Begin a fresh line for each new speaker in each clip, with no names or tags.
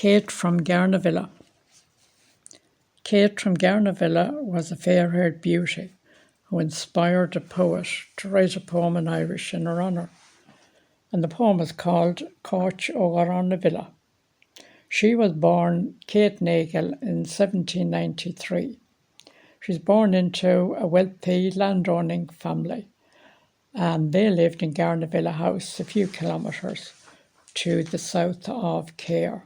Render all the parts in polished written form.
Kate from Garnavilla. Kate from Garnavilla was a fair-haired beauty who inspired a poet to write a poem in Irish in her honour, and the poem is called Cahir Garnavilla. She was born Kate Nagle in 1793. She was born into a wealthy landowning family, and they lived in Garnavilla House, a few kilometres to the south of Cahir.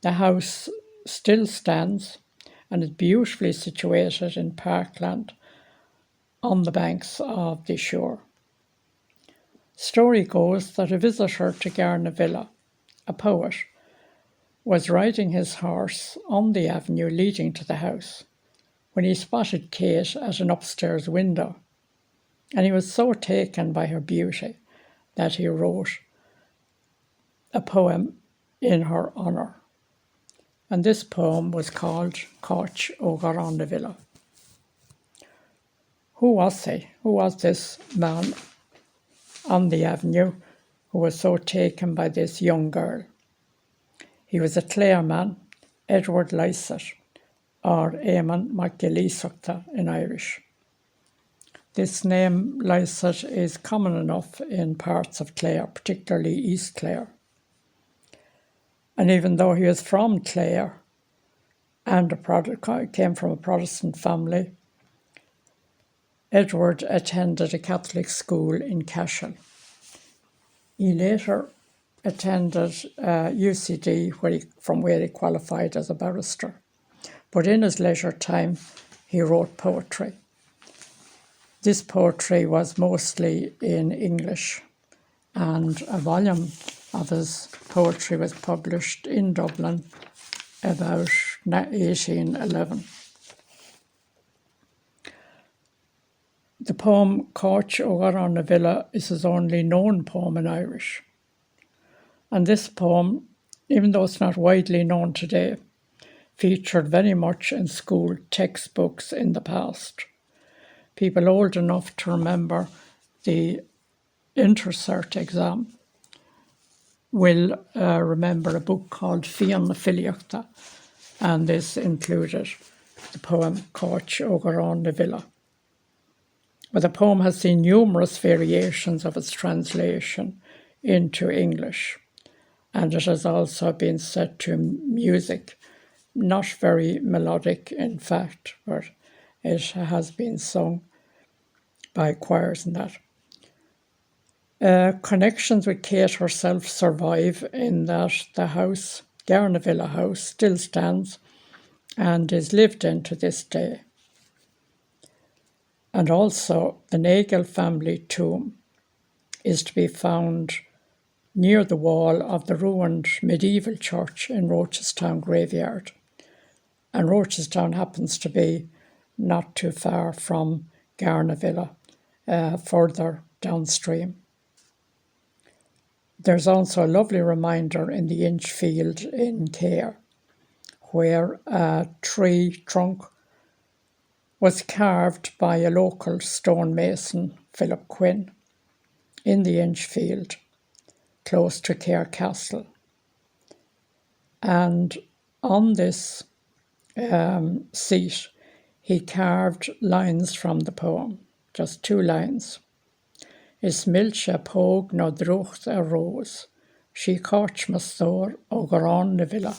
The house still stands and is beautifully situated in parkland on the banks of the shore. Story goes that a visitor to Garnavilla, a poet, was riding his horse on the avenue leading to the house when he spotted Kate at an upstairs window, and he was so taken by her beauty that he wrote a poem in her honour. And this poem was called Cahir Garnavilla. Who was he? Who was this man on the avenue who was so taken by this young girl? He was a Clareman, Edward Lycett, or Éamon Mac in Irish. This name, Lycett, is common enough in parts of Clare, particularly East Clare. And even though he was from Clare and came from a Protestant family, Edward attended a Catholic school in Cashel. He later attended UCD, from where he qualified as a barrister. But in his leisure time, he wrote poetry. This poetry was mostly in English, and a volume of his poetry was published in Dublin about 1811. The poem Cahir Garnavilla is his only known poem in Irish. And this poem, even though it's not widely known today, featured very much in school textbooks in the past. People old enough to remember the intercert exam will remember a book called Fianna Filiachta, and this included the poem Cahir Garnavilla. But the poem has seen numerous variations of its translation into English, and it has also been set to music, not very melodic in fact, but it has been sung by choirs and that. Connections with Kate herself survive in that the house, Garnavilla House, still stands and is lived in to this day. And also the Nagle family tomb is to be found near the wall of the ruined medieval church in Rochestown graveyard. And Rochestown happens to be not too far from Garnavilla, further downstream. There's also a lovely reminder in the Inchfield in Cahir, where a tree trunk was carved by a local stonemason, Philip Quinn, in the Inchfield, close to Cahir Castle. And on this seat, he carved lines from the poem, just 2 lines. Is milcha póg no drucht a rose, she caught ma stor o Garnavilla.